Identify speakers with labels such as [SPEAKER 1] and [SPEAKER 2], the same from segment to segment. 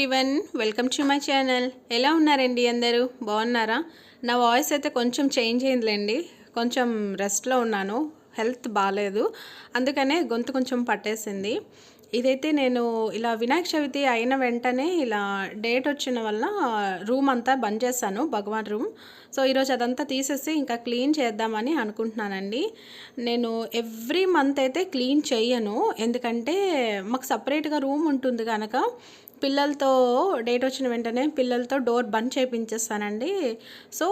[SPEAKER 1] Everyone, welcome to my channel. ఎలా ఉన్నారండి అందరూ? బాగున్నారా? నా వాయిస్ అయితే కొంచెం చేంజ్ అయిందిలేండి. కొంచెం రెస్ట్లో ఉన్నాను, హెల్త్ బాగాలేదు, అందుకనే గొంతు కొంచెం పట్టేసింది. ఇదైతే నేను ఇలా వినాయక చవితి అయిన వెంటనే ఇలా డేట్ వచ్చిన వల్ల రూమ్ అంతా బంద్ చేశాను, భగవాన్ రూమ్. సో ఈరోజు అదంతా తీసేసి ఇంకా క్లీన్ చేద్దామని అనుకుంటున్నానండి. నేను ఎవ్రీ మంత్ అయితే క్లీన్ చేయను, ఎందుకంటే మాకు సపరేట్గా రూమ్ ఉంటుంది కనుక పిల్లలతో డేట్ వచ్చిన వెంటనే పిల్లలతో డోర్ బంద్ చేయించేస్తానండి. సో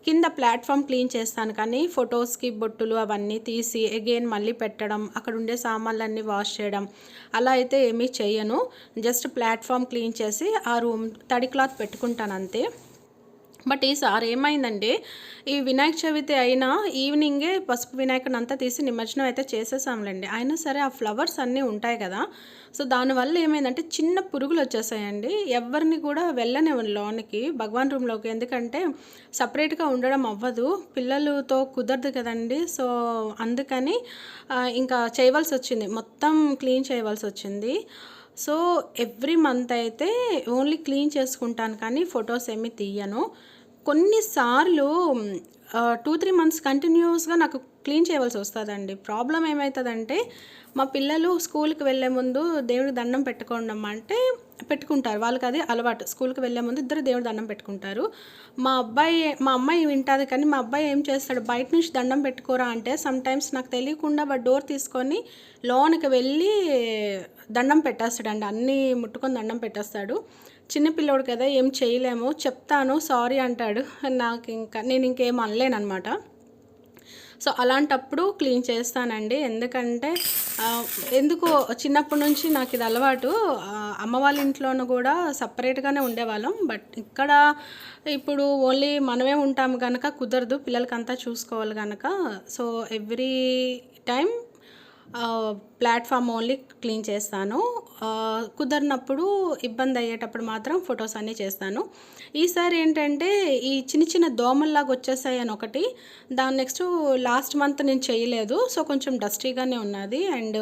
[SPEAKER 1] కింద ప్లాట్ఫామ్ క్లీన్ చేస్తాను, కానీ ఫొటోస్కి బొట్టులు అవన్నీ తీసి అగైన్ మళ్ళీ పెట్టడం, అక్కడ ఉండే సామాన్లన్నీ వాష్ చేయడం అలా అయితే ఏమీ చేయను. జస్ట్ ప్లాట్ఫామ్ క్లీన్ చేసి ఆ రూమ్ తడి క్లాత్ పెట్టుకుంటాను అంతే. బట్ ఈసారి ఏమైందంటే ఈ వినాయక చవితి అయినా ఈవినింగే పసుపు వినాయకుని అంతా తీసి నిమజ్జనం అయితే చేసేసాంలేండి. అయినా సరే ఆ ఫ్లవర్స్ అన్నీ ఉంటాయి కదా, సో దానివల్ల ఏమైందంటే చిన్న పురుగులు వచ్చేసాయండి. ఎవరిని కూడా వెళ్ళనివ్వను లోనికి, భగవాన్ రూమ్లోకి, ఎందుకంటే సపరేట్గా ఉండడం అవ్వదు, పిల్లలతో కుదరదు కదండి. సో అందుకని ఇంకా చేయవలసి వచ్చింది, మొత్తం క్లీన్ చేయవలసి వచ్చింది. సో ఎవ్రీ మంత్ అయితే ఓన్లీ క్లీన్ చేసుకుంటాను, కానీ ఫొటోస్ ఏమీ తీయను. కొన్నిసార్లు 2-3 మంత్స్ కంటిన్యూస్గా నాకు క్లీన్ చేయవలసి వస్తుందండి. ప్రాబ్లం ఏమవుతుందంటే మా పిల్లలు స్కూల్కి వెళ్ళే ముందు దేవుడికి దండం పెట్టుకోవడం అంటే పెట్టుకుంటారు, వాళ్ళకి అది అలవాటు. స్కూల్కి వెళ్ళే ముందు ఇద్దరు దేవుడి దండం పెట్టుకుంటారు. మా అమ్మాయి వింటుంది, కానీ మా అబ్బాయి ఏం చేస్తాడు, బయట నుంచి దండం పెట్టుకోరా అంటే సమ్టైమ్స్ నాకు తెలియకుండా వాడు డోర్ తీసుకొని లోనికి వెళ్ళి దండం పెట్టేస్తాడండి, అన్నీ ముట్టుకొని దండం పెట్టేస్తాడు. చిన్నపిల్లోడు కదా, ఏం చేయలేము, చెప్తాను సారీ అంటాడు, నేను ఇంకేం అనలేనమాట. సో అలాంటప్పుడు క్లీన్ చేస్తానండి, ఎందుకంటే ఎందుకో చిన్నప్పటి నుంచి నాకు ఇది అలవాటు. అమ్మ వాళ్ళ ఇంట్లోనూ కూడా సపరేట్గానే ఉండేవాళ్ళం, బట్ ఇక్కడ ఇప్పుడు ఓన్లీ మనమే ఉంటాము కనుక కుదరదు, పిల్లలకంతా చూసుకోవాలి కనుక. So every time platform only clean చేస్తాను. కుదరినప్పుడు ఇబ్బంది అయ్యేటప్పుడు మాత్రం ఫొటోస్ అన్నీ చేస్తాను. ఈసారి ఏంటంటే ఈ చిన్న చిన్న దోమల్లాగా వచ్చేసాయి అని ఒకటి, దాని నెక్స్ట్ లాస్ట్ మంత్ నేను చేయలేదు, సో కొంచెం డస్టీగానే ఉన్నది. అండ్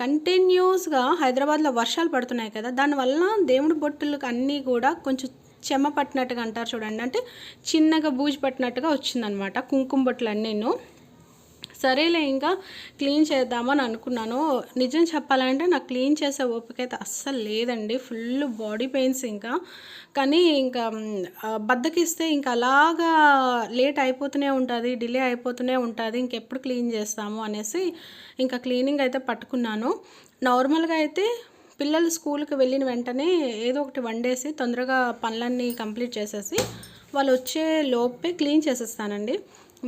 [SPEAKER 1] కంటిన్యూస్గా హైదరాబాద్లో వర్షాలు పడుతున్నాయి కదా, దానివల్ల దేవుడి బొట్టులకు అన్నీ కూడా కొంచెం చెమ్మ పట్టినట్టుగా అంటారు చూడండి, అంటే చిన్నగా బూజు పట్టినట్టుగా వచ్చిందనమాట కుంకుమ బొట్టులు అన్నీను. సరేలే ఇంకా క్లీన్ చేద్దామని అనుకున్నాను. నిజం చెప్పాలంటే నాకు క్లీన్ చేసే ఓపిక అయితే అస్సలు లేదండి, ఫుల్ బాడీ పెయిన్స్ ఇంకా. కానీ ఇంకా బద్దకిస్తే ఇంకా అలాగా లేట్ అయిపోతూనే ఉంటుంది, డిలే అయిపోతూనే ఉంటుంది, ఇంకెప్పుడు క్లీన్ చేస్తాము అనేసి ఇంకా క్లీనింగ్ అయితే పట్టుకున్నాను. నార్మల్గా అయితే పిల్లలు స్కూల్కి వెళ్ళిన వెంటనే ఏదో ఒకటి వండేసి తొందరగా పనులన్నీ కంప్లీట్ చేసేసి వాళ్ళు వచ్చే లోపే క్లీన్ చేసేస్తానండి.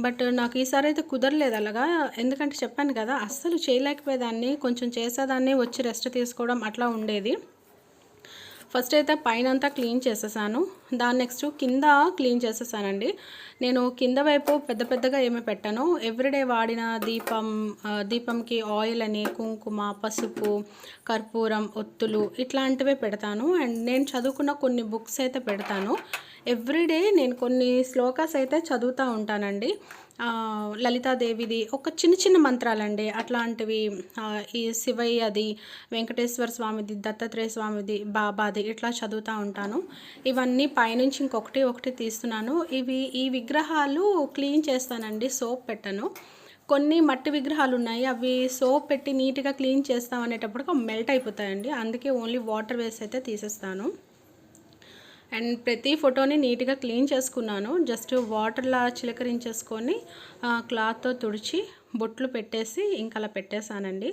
[SPEAKER 1] బట్ నాకు ఈసారి అయితే కుదరలేదు అలాగా, ఎందుకంటే చెప్పాను కదా అస్సలు చేయలేకపోయేదాన్ని, కొంచెం చేసేదాన్ని, వచ్చి రెస్ట్ తీసుకోవడం అట్లా ఉండేది. ఫస్ట్ అయితే పైన అంతా క్లీన్ చేసేసాను, దాని నెక్స్ట్ కింద క్లీన్ చేసేసానండి. నేను కింద వైపు పెద్ద పెద్దగా ఏమీ పెట్టాను, ఎవ్రీడే వాడిన దీపంకి ఆయిల్ అని, కుంకుమ, పసుపు, కర్పూరం, ఒత్తులు ఇట్లాంటివే పెడతాను. అండ్ నేను చదువుకున్న కొన్ని బుక్స్ అయితే పెడతాను. ఎవ్రీడే నేను కొన్ని శ్లోకాస్ అయితే చదువుతూ ఉంటానండి. లలితాదేవిది ఒక చిన్న చిన్న మంత్రాలండి అట్లాంటివి, ఈ శివయ్యది, వెంకటేశ్వర స్వామిది, దత్తాత్రేయ స్వామిది, బాబాది ఇట్లా చదువుతూ ఉంటాను. ఇవన్నీ పైనుంచి ఒకటి తీస్తున్నాను. ఈ విగ్రహాలు క్లీన్ చేస్తానండి, సోప్ పెట్టను. కొన్ని మట్టి విగ్రహాలు ఉన్నాయి, అవి సోప్ పెట్టి నీట్గా క్లీన్ చేస్తాం అనేటప్పటికి మెల్ట్ అయిపోతాయండి, అందుకే ఓన్లీ వాటర్ వేసి అయితే తీసేస్తాను. అండ్ ప్రతి ఫోటోని నీట్గా క్లీన్ చేసుకున్నాను, జస్ట్ వాటర్లా చిలకరించేసుకొని క్లాత్తో తుడిచి బొట్లు పెట్టేసి ఇంకా అలా పెట్టేశానండి.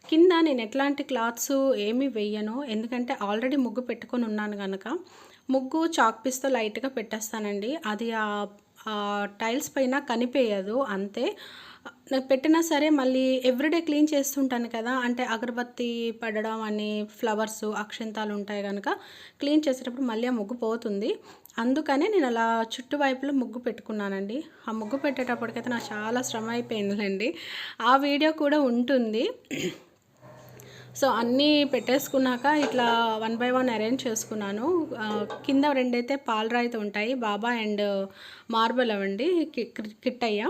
[SPEAKER 1] కింద నేను ఎట్లాంటి క్లాత్స్ ఏమీ వేయను, ఎందుకంటే ఆల్రెడీ ముగ్గు పెట్టుకొని ఉన్నాను కనుక ముగ్గు చాక్ పీస్తో లైట్గా పెట్టేస్తానండి, అది ఆ టైల్స్ పైన కనిపించదు అంతే. నాకు పెట్టినా సరే మళ్ళీ ఎవ్రీడే క్లీన్ చేస్తుంటాను కదా, అంటే అగరబత్తి పడడం అని, ఫ్లవర్స్, అక్షంతాలు ఉంటాయి కనుక క్లీన్ చేసేటప్పుడు మళ్ళీ ఆ ముగ్గు పోతుంది. అందుకనే నేను అలా చుట్టువైపులో ముగ్గు పెట్టుకున్నానండి. ఆ ముగ్గు పెట్టేటప్పటికైతే నాకు చాలా శ్రమ అయిపోయిందండి, ఆ వీడియో కూడా ఉంటుంది. సో అన్నీ పెట్టేసుకున్నాక ఇట్లా 1 బై 1 అరేంజ్ చేసుకున్నాను. కింద రెండైతే పాలరాయితో ఉంటాయి, బాబా అండ్ మార్బల్ అవండి, కిట్టయ్య.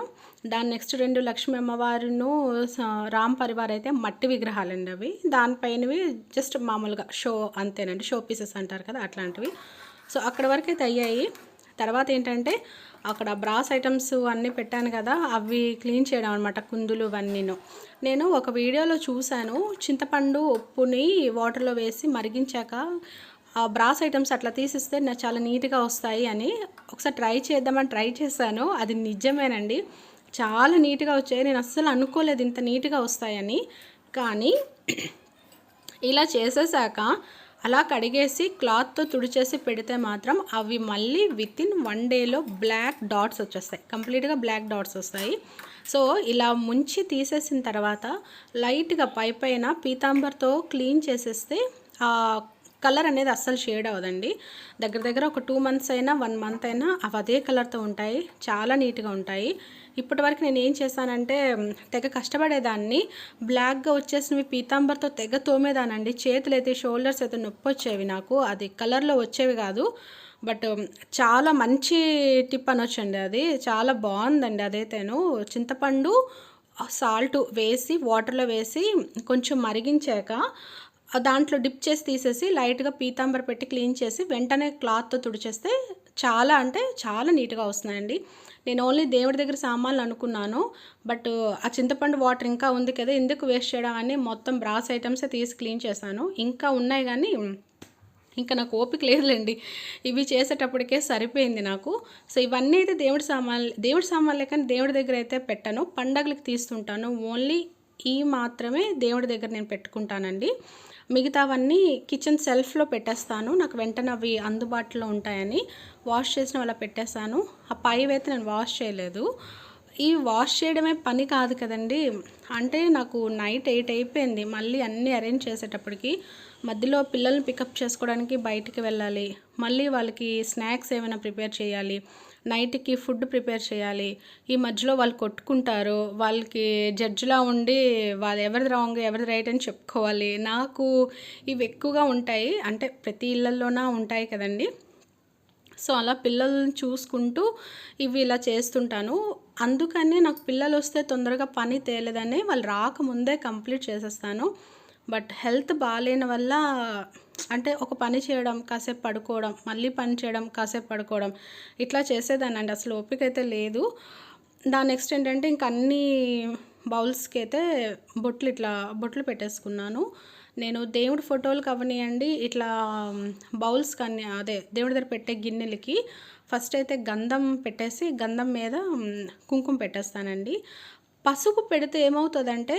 [SPEAKER 1] దాని నెక్స్ట్ 2 లక్ష్మీ అమ్మవారును రామ్ పరివార్ అయితే మట్టి విగ్రహాలండి అవి. దానిపైనవి జస్ట్ మామూలుగా షో అంతేనండి, షో పీసెస్ అంటారు కదా అట్లాంటివి. సో అక్కడ వరకు అయితే అయ్యాయి. తర్వాత ఏంటంటే అక్కడ బ్రాస్ ఐటమ్స్ అన్నీ పెట్టాను కదా, అవి క్లీన్ చేయడం అనమాట, కుందులు ఇవన్నీను. నేను ఒక వీడియోలో చూశాను, చింతపండు ఉప్పుని వాటర్లో వేసి మరిగించాక ఆ బ్రాస్ ఐటమ్స్ అట్లా తీసిస్తే నాకు చాలా నీట్గా వస్తాయి అని. ఒకసారి ట్రై చేద్దామని ట్రై చేశాను, అది నిజమేనండి, చాలా నీట్గా వచ్చాయి. నేను అస్సలు అనుకోలేదు ఇంత నీట్గా వస్తాయని. కానీ ఇలా చేసేసాక అలా కడిగేసి క్లాత్తో తుడిచేసి పెడితే మాత్రం అవి మళ్ళీ వితిన్ 1 డేలో బ్లాక్ డాట్స్ వచ్చేస్తాయి, కంప్లీట్గా బ్లాక్ డాట్స్ వస్తాయి. సో ఇలా ముంచి తీసేసిన తర్వాత లైట్గా పైన పీతాంబర్తో క్లీన్ చేసేస్తే ఆ కలర్ అనేది అస్సలు షేడ్ అవ్వదండి. దగ్గర ఒక 2 మంత్స్ అయినా 1 మంత్ అయినా అవి అదే కలర్తో ఉంటాయి, చాలా నీట్గా ఉంటాయి. ఇప్పటి వరకు నేను ఏం చేశానంటే తెగ కష్టపడేదాన్ని, బ్లాక్గా వచ్చేసినవి పీతాంబర్తో తెగ తోమేదానండి. చేతులు అయితే షోల్డర్స్ అయితే నొప్పి వచ్చేవి నాకు, అది కలర్లో వచ్చేవి కాదు. బట్ చాలా మంచి టిప్ అనొచ్చండి, అది చాలా బాగుందండి. అదైతేను చింతపండు సాల్ట్ వేసి వాటర్లో వేసి కొంచెం మరిగించాక దాంట్లో డిప్ చేసి తీసేసి లైట్గా పీతాంబర్ పెట్టి క్లీన్ చేసి వెంటనే క్లాత్తో తుడిచేస్తే చాలా అంటే చాలా నీట్గా వస్తున్నాయండి. నేను ఓన్లీ దేవుడి దగ్గర సామాన్లు అనుకున్నాను, బట్ ఆ చింతపండు వాటర్ ఇంకా ఉంది కదా, ఎందుకు వేస్ట్ చేయడం అని మొత్తం బ్రాస్ ఐటమ్సే తీసి క్లీన్ చేశాను. ఇంకా ఉన్నాయి కానీ ఇంకా నాకు ఓపిక లేదులేండి, ఇవి చేసేటప్పటికే సరిపోయింది నాకు. సో ఇవన్నీ అయితే దేవుడి సామాన్లే, కానీ దేవుడి దగ్గర అయితే పెట్టను, పండగలకు తీస్తుంటాను. ఓన్లీ ఈ మాత్రమే దేవుడి దగ్గర నేను పెట్టుకుంటానండి. మిగతావన్నీ కిచెన్ సెల్ఫ్లో పెట్టేస్తాను, నాకు వెంటనే అవి అందుబాటులో ఉంటాయని వాష్ చేసిన అలా పెట్టేస్తాను. ఆ పైవైతే నేను వాష్ చేయలేదు. ఈ వాష్ చేయడమే పని కాదు కదండి, అంటే నాకు నైట్ 8 అయిపోయింది మళ్ళీ అన్నీ అరేంజ్ చేసేటప్పటికి. మధ్యలో పిల్లల్ని పికప్ చేసుకోవడానికి బయటికి వెళ్ళాలి, మళ్ళీ వాళ్ళకి స్నాక్స్ ఏమైనా ప్రిపేర్ చేయాలి, నైట్కి ఫుడ్ ప్రిపేర్ చేయాలి. ఈ మధ్యలో వాళ్ళు కొట్టుకుంటారు, వాళ్ళకి జడ్జిలా ఉండి వాళ్ళు ఎవరిది రాంగ్ ఎవరిది రైట్ అని చెప్పుకోవాలి. నాకు ఇవి ఎక్కువగా ఉంటాయి, అంటే ప్రతి ఇళ్ళల్లోనా ఉంటాయి కదండి. సో అలా పిల్లల్ని చూసుకుంటూ ఇవి ఇలా చేస్తుంటాను. అందుకని నాకు పిల్లలు వస్తే తొందరగా పని తేలేదని వాళ్ళు రాకముందే కంప్లీట్ చేసేస్తాను. బట్ హెల్త్ బాగాలేని వల్ల అంటే ఒక పని చేయడం, కాసేపు పడుకోవడం, మళ్ళీ పని చేయడం, కాసేపు పడుకోవడం, ఇట్లా చేసేదానండి, అసలు ఓపిక అయితే లేదు. దాని నెక్స్ట్ ఏంటంటే ఇంక అన్ని బౌల్స్కి అయితే బొట్లు పెట్టేసుకున్నాను. నేను దేవుడి ఫోటోలకు అవనియండి, ఇట్లా బౌల్స్ కానీ అదే దేవుడి దగ్గర పెట్టే గిన్నెలకి ఫస్ట్ అయితే గంధం పెట్టేసి గంధం మీద కుంకుమ పెట్టేస్తానండి. పసుపు పెడితే ఏమవుతుందంటే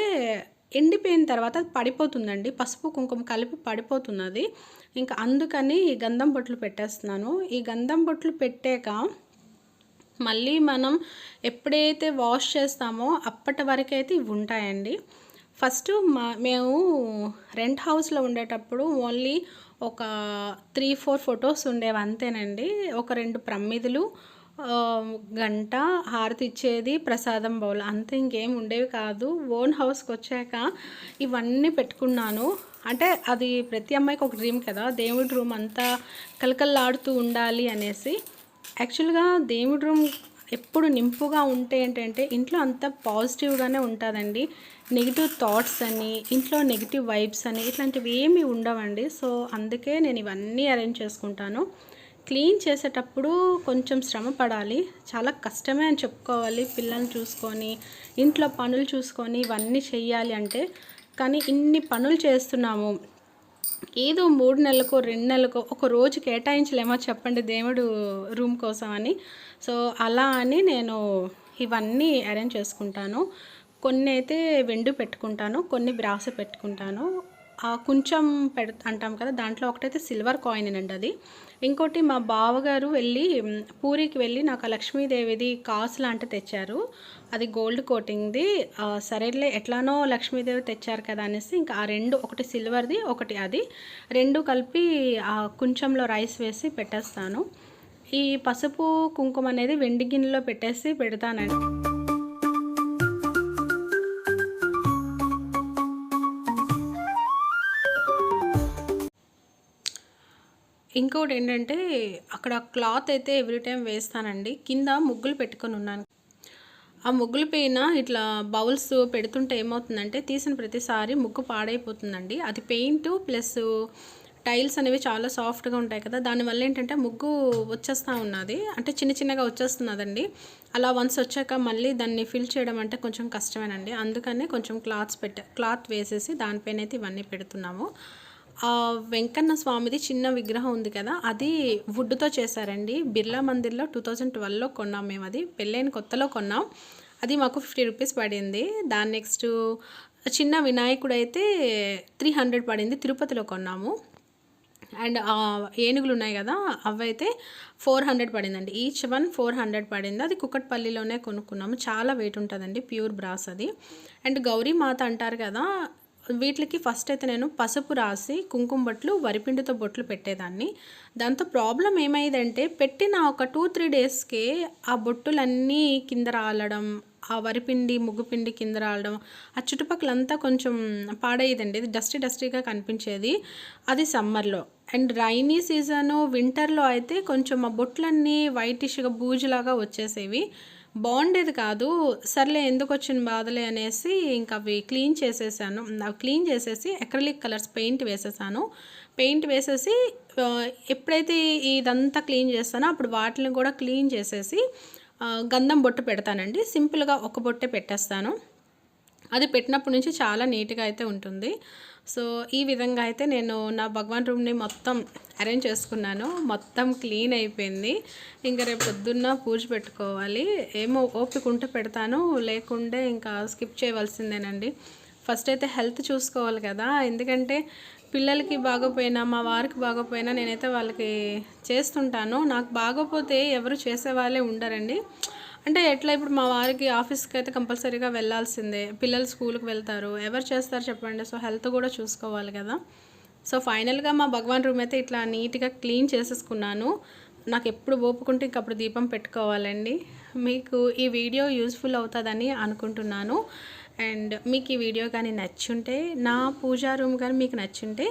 [SPEAKER 1] ఎండిపోయిన తర్వాత అది పడిపోతుందండి, పసుపు కుంకుమ కలిపి పడిపోతుంది అది. ఇంకా అందుకని ఈ గంధం బొట్లు పెట్టేస్తున్నాను. ఈ గంధం బొట్లు పెట్టాక మళ్ళీ మనం ఎప్పుడైతే వాష్ చేస్తామో అప్పటి వరకు అయితే ఇవి ఉంటాయండి. ఫస్ట్ మేము రెంట్ హౌస్లో ఉండేటప్పుడు ఓన్లీ ఒక 3-4 ఫొటోస్ ఉండేవి అంతేనండి. ఒక 2 ప్రమిదలు, గంట, హారతి ఇచ్చేది, ప్రసాదం బౌల్, అంతే, ఇంకేం ఉండేవి కాదు. ఓన్ హౌస్కి వచ్చాక ఇవన్నీ పెట్టుకున్నాను. అంటే అది ప్రతి అమ్మాయికి ఒక డ్రీమ్ కదా, దేవుడి రూమ్ అంతా కలకల్లాడుతూ ఉండాలి అనేసి. యాక్చువల్గా దేవుడి రూమ్ ఎప్పుడు నింపుగా ఉంటే ఏంటంటే ఇంట్లో అంతా పాజిటివ్గానే ఉంటుందండి. నెగిటివ్ థాట్స్ అని, ఇంట్లో నెగిటివ్ వైబ్స్ అని ఇట్లాంటివి ఏమీ ఉండవండి. సో అందుకే నేను ఇవన్నీ అరేంజ్ చేసుకుంటాను. క్లీన్ చేసేటప్పుడు కొంచెం శ్రమ పడాలి, చాలా కష్టమే అని చెప్పుకోవాలి. పిల్లల్ని చూసుకొని ఇంట్లో పనులు చూసుకొని ఇవన్నీ చెయ్యాలి అంటే, కానీ ఇన్ని పనులు చేస్తున్నాము, ఏదో 3 నెలలకో 2 నెలలకో ఒక రోజు కేటాయించలేమో చెప్పండి దేవుడు రూమ్ కోసం అని. సో అలా అని నేను ఇవన్నీ అరేంజ్ చేసుకుంటాను. కొన్ని అయితే వెండి పెట్టుకుంటాను, కొన్ని బ్రాస్ పెట్టుకుంటాను. కొంచెం అంటాం కదా, దాంట్లో ఒకటైతే సిల్వర్ కాయిన్ అండి అది. ఇంకోటి మా బావగారు పూరికి వెళ్ళి నాకు లక్ష్మీదేవిది కాసు లాంటి తెచ్చారు, అది గోల్డ్ కోటింగ్ది. సరేలే ఎట్లానో లక్ష్మీదేవి తెచ్చారు కదా అనేసి ఇంకా ఆ 2, ఒకటి సిల్వర్ది ఒకటి అది, 2 కలిపి ఆ కొంచెంలో రైస్ వేసి పెట్టేస్తాను. ఈ పసుపు కుంకుమ అనేది వెండి గిన్నెలో పెట్టేసి పెడతానండి. ఇంకోటేంటంటే అక్కడ క్లాత్ అయితే ఎవ్రీ టైం వేస్తానండి. కింద ముగ్గులు పెట్టుకొని ఉన్నాను. ఆ ముగ్గుల పైన ఇట్లా బౌల్స్ పెడుతుంటే ఏమవుతుందంటే తీసిన ప్రతిసారి ముగ్గు పాడైపోతుందండి. అది పెయింటు ప్లస్ టైల్స్ అనేవి చాలా సాఫ్ట్‌గా ఉంటాయి కదా! దానివల్ల ఏంటంటే ముగ్గు వచ్చేస్తా ఉన్నది. అంటే చిన్న చిన్నగా వచ్చేస్తున్నదండి. అలా వన్స్ వచ్చాక మళ్ళీ దాన్ని ఫిల్ చేయడం అంటే కొంచెం కష్టమేనండి. అందుకనే కొంచెం క్లాత్ వేసేసి దానిపైనైతే ఇవన్నీ పెడుతున్నాము. వెంకన్న స్వామిది చిన్న విగ్రహం ఉంది కదా! అది వుడ్‌తో చేశారండి. బిర్లా మందిర్‌లో 2012లో కొన్నాం మేమది. పెళ్ళైన కొత్తలో కొన్నాం. అది మాకు 50 రూపీస్ పడింది. దాని నెక్స్టు చిన్న వినాయకుడైతే 300 పడింది. తిరుపతిలో కొన్నాము. అండ్ ఏనుగులున్నాయి కదా! అవైతే 400 పడిందండి. ఈచ్ వన్ 400 పడింది. అది కుకట్పల్లిలోనే కొనుక్కున్నాము. చాలా వెయిట్ ఉంటదండి. ప్యూర్ బ్రాస్ అది. అండ్ గౌరీ మాత అంటారు కదా! వీటికి ఫస్ట్ అయితే నేను పసుపు రాసి కుంకుమ బొట్లు, వరిపిండితో బొట్లు పెట్టేదాన్ని. దాంతో ప్రాబ్లమ్ ఏమైందంటే పెట్టిన ఒక 2-3 డేస్‌కే ఆ బొట్టులన్నీ కింద రాలడం, ఆ వరిపిండి, ముగ్గుపిండి కింద రాలడం, ఆ చుట్టుపక్కలంతా కొంచెం పాడయ్యేదండి. ఇది డస్టీగా కనిపించేది. అది సమ్మర్‌లో. అండ్ రైనీ సీజను, వింటర్‌లో అయితే కొంచెం ఆ బొట్లన్నీ వైటిష్‌గా బూజులాగా వచ్చేసేవి. బాగుండేది కాదు. సర్లే ఎందుకొచ్చిన బాధలే అనేసి ఇంక అవి క్లీన్ చేసేసాను. అవి క్లీన్ చేసేసి అక్రిలిక్ కలర్స్ పెయింట్ వేసేసాను. పెయింట్ వేసేసి ఎప్పుడైతే ఇదంతా క్లీన్ చేస్తానో అప్పుడు వాటిని కూడా క్లీన్ చేసేసి గంధం బొట్టు పెడతానండి. సింపుల్‌గా ఒక బొట్టే పెట్టేస్తాను. అది పెట్టినప్పటి నుంచి చాలా నీట్‌గా అయితే ఉంటుంది. సో, ఈ విధంగా అయితే నేను నా భగవాన్ రూమ్‌ని మొత్తం అరేంజ్ చేసుకున్నాను. మొత్తం క్లీన్ అయిపోయింది. ఇంక రేపు పొద్దున్న పూజ పెట్టుకోవాలి. ఏమో ఓపిక ఉంటే పెడతాను. లేకుంటే ఇంకా స్కిప్ చేయవలసిందేనండి. ఫస్ట్ అయితే హెల్త్ చూసుకోవాలి కదా! ఎందుకంటే పిల్లలకి బాగోపోయినా, మా వారికి బాగోపోయినా నేనైతే వాళ్ళకి చేస్తుంటాను. నాకు బాగోపోతే ఎవరు చేసేవాళ్ళే ఉండరండి. అంటే ఎట్లా ఇప్పుడు మా వారికి ఆఫీస్‌కి అయితే కంపల్సరీగా వెళ్ళాల్సిందే. పిల్లలు స్కూల్‌కి వెళ్తారు. ఎవరు చేస్తారు చెప్పండి? సో, హెల్త్ కూడా చూసుకోవాలి కదా! సో, ఫైనల్‌గా మా భగవాన్ రూమ్ అయితే ఇట్లా నీట్‌గా క్లీన్ చేసేసుకున్నాను. నాకెప్పుడు ఓపుకుంటే ఇంకప్పుడు దీపం పెట్టుకోవాలండి. మీకు ఈ వీడియో యూజ్‌ఫుల్ అవుతదని అనుకుంటున్నాను. అండ్ మీకు ఈ వీడియో కానీ నచ్చుంటే, నా పూజా రూమ్ కానీ మీకు నచ్చుంటే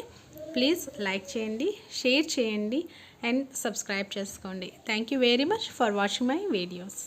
[SPEAKER 1] ప్లీజ్ లైక్ చేయండి, షేర్ చేయండి అండ్ సబ్స్క్రైబ్ చేసుకోండి. Thank you very much for watching my videos.